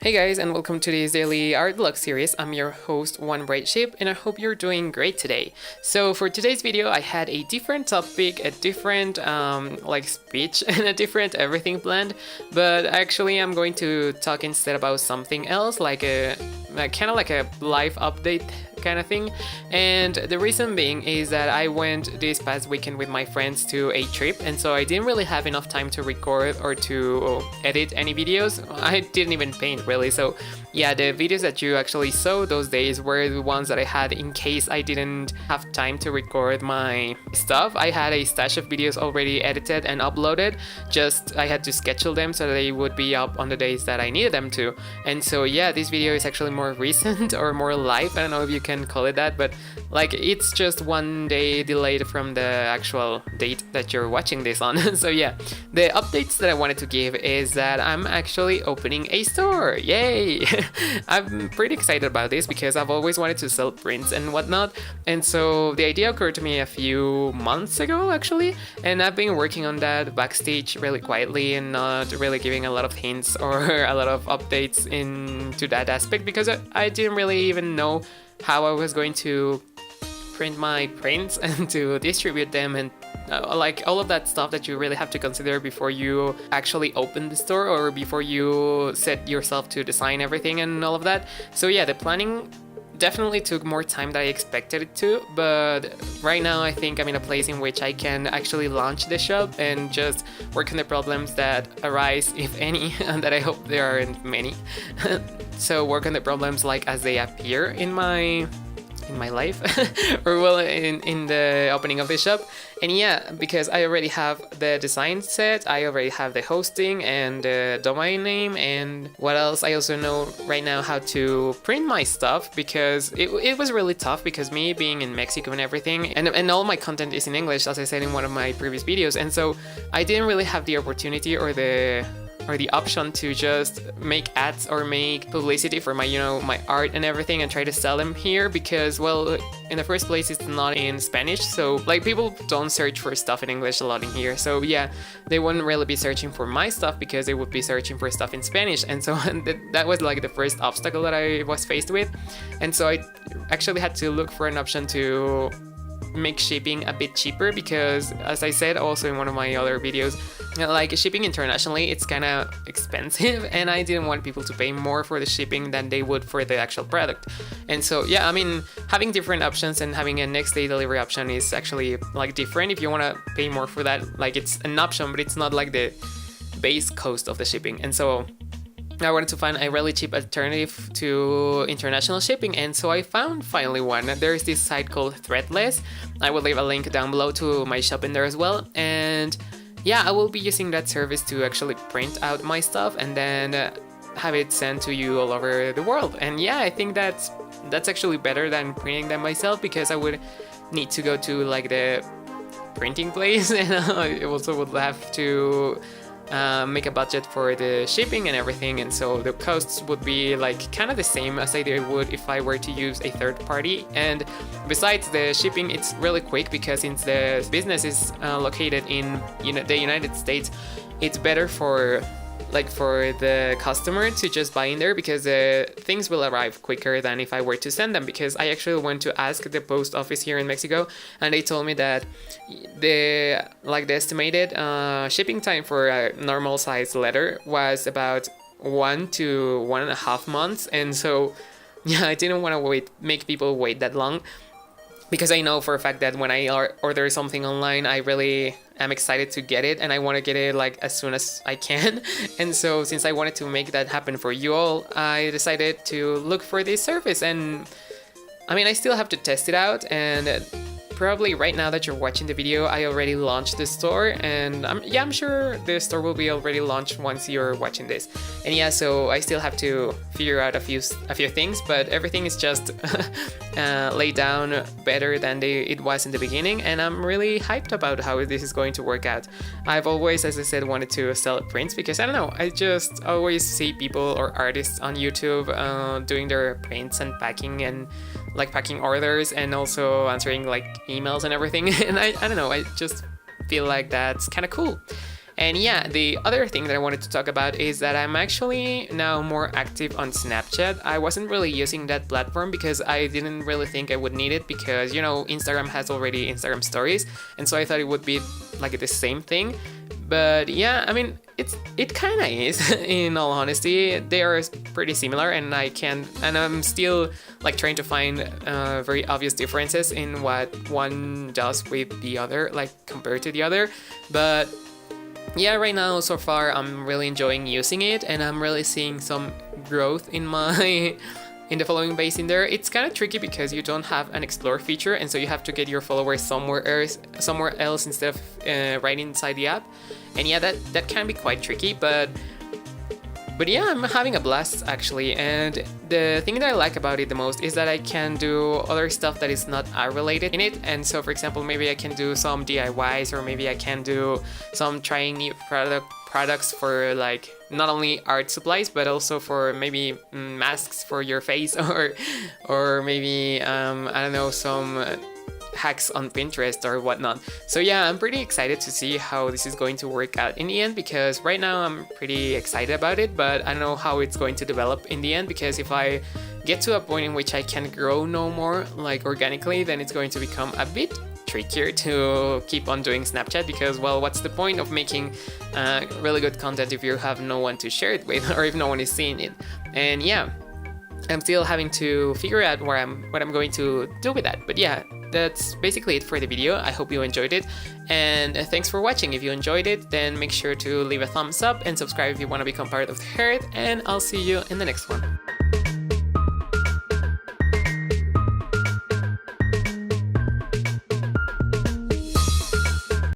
Hey guys, and welcome to this daily art vlog series. I'm your host, One Bright Ship, and I hope you're doing great today. So for today's video, I had a different topic, a different speech, and a different everything planned. But actually, I'm going to talk instead about something else, like a kind of like a life update kind of thing. And the reason being is that I went this past weekend with my friends to a trip, and so I didn't really have enough time to record or to edit any videos. I didn't even paint really, so yeah, the videos that you actually saw those days were the ones that I had in case I didn't have time to record my stuff. I had a stash of videos already edited and uploaded, just I had to schedule them so they would be up on the days that I needed them to. And so yeah, this video is actually more recent or more live, I don't know if you can call it that, but like it's just one day delayed from the actual date that you're watching this on. So yeah, the updates that I wanted to give is that I'm actually opening a store. Yay! I'm pretty excited about this because I've always wanted to sell prints and whatnot, and so the idea occurred to me a few months ago actually, and I've been working on that backstage really quietly and not really giving a lot of hints or a lot of updates into that aspect because I didn't really even know how I was going to print my prints and to distribute them and like all of that stuff that you really have to consider before you actually open the store or before you set yourself to design everything and all of that. So yeah, the planning definitely took more time than I expected it to, but right now I think I'm in a place in which I can actually launch the shop and just work on the problems that arise, if any, and that I hope there aren't many. So work on the problems like as they appear in my life or well in the opening of the shop. And yeah, because I already have the design set, I already have the hosting and the domain name, and what else, I also know right now how to print my stuff because it was really tough because me being in Mexico and everything, and all my content is in English, as I said in one of my previous videos, and so I didn't really have the opportunity or the option to just make ads or make publicity for my my art and everything and try to sell them here because, well, in the first place it's not in Spanish, so like people don't search for stuff in English a lot in here, so yeah, they wouldn't really be searching for my stuff because they would be searching for stuff in Spanish, and so that was like the first obstacle that I was faced with. And so I actually had to look for an option to make shipping a bit cheaper because, as I said also in one of my other videos, like shipping internationally it's kind of expensive and I didn't want people to pay more for the shipping than they would for the actual product. And so yeah, I mean, having different options and having a next day delivery option is actually like different if you want to pay more for that. Like it's an option, but it's not like the base cost of the shipping. And so I wanted to find a really cheap alternative to international shipping, and so I found finally one. There's this site called Threadless. I will leave a link down below to my shop in there as well, and yeah, I will be using that service to actually print out my stuff and then have it sent to you all over the world. And yeah, I think that's actually better than printing them myself because I would need to go to like the printing place and I also would have to make a budget for the shipping and everything, and so the costs would be like kind of the same as they would if I were to use a third party. And besides the shipping, it's really quick because since the business is located in the United States, it's better for the customer to just buy in there because things will arrive quicker than if I were to send them, because I actually went to ask the post office here in Mexico and they told me that the estimated shipping time for a normal size letter was about 1 to 1.5 months. And so yeah, I didn't want to make people wait that long, because I know for a fact that when I order something online, I really am excited to get it and I want to get it like as soon as I can. And so since I wanted to make that happen for you all, I decided to look for this service. And I mean, I still have to test it out, and probably right now that you're watching the video, I already launched the store, and I'm sure the store will be already launched once you're watching this. And yeah, so I still have to figure out a few things, but everything is just laid down better than it was in the beginning, and I'm really hyped about how this is going to work out. I've always, as I said, wanted to sell prints because I don't know, I just always see people or artists on YouTube doing their prints and packing and like packing orders and also answering like emails and everything, and I don't know, I just feel like that's kind of cool. And yeah, the other thing that I wanted to talk about is that I'm actually now more active on Snapchat. I wasn't really using that platform because I didn't really think I would need it, because you know, Instagram has already Instagram stories, and so I thought it would be like the same thing. But yeah, I mean, it kind of is. In all honesty, they are pretty similar, and I'm still like trying to find very obvious differences in what one does with the other, like compared to the other. But yeah, right now so far I'm really enjoying using it, and I'm really seeing some growth in my in the following base in there. It's kind of tricky because you don't have an explore feature, and so you have to get your followers somewhere else instead of right inside the app. And yeah, that can be quite tricky, but yeah, I'm having a blast actually. And the thing that I like about it the most is that I can do other stuff that is not art related in it. And so for example, maybe I can do some DIYs, or maybe I can do some trying new products for like not only art supplies, but also for maybe masks for your face, or maybe I don't know, some hacks on Pinterest or whatnot. So yeah, I'm pretty excited to see how this is going to work out in the end, because right now I'm pretty excited about it, but I don't know how it's going to develop in the end, because if I get to a point in which I can grow no more like organically, then it's going to become a bit trickier to keep on doing Snapchat, because well, what's the point of making really good content if you have no one to share it with, or if no one is seeing it? And yeah, I'm still having to figure out what I'm going to do with that. But yeah, that's basically it for the video. I hope you enjoyed it, and thanks for watching. If you enjoyed it, then make sure to leave a thumbs up and subscribe if you want to become part of the herd, and I'll see you in the next one.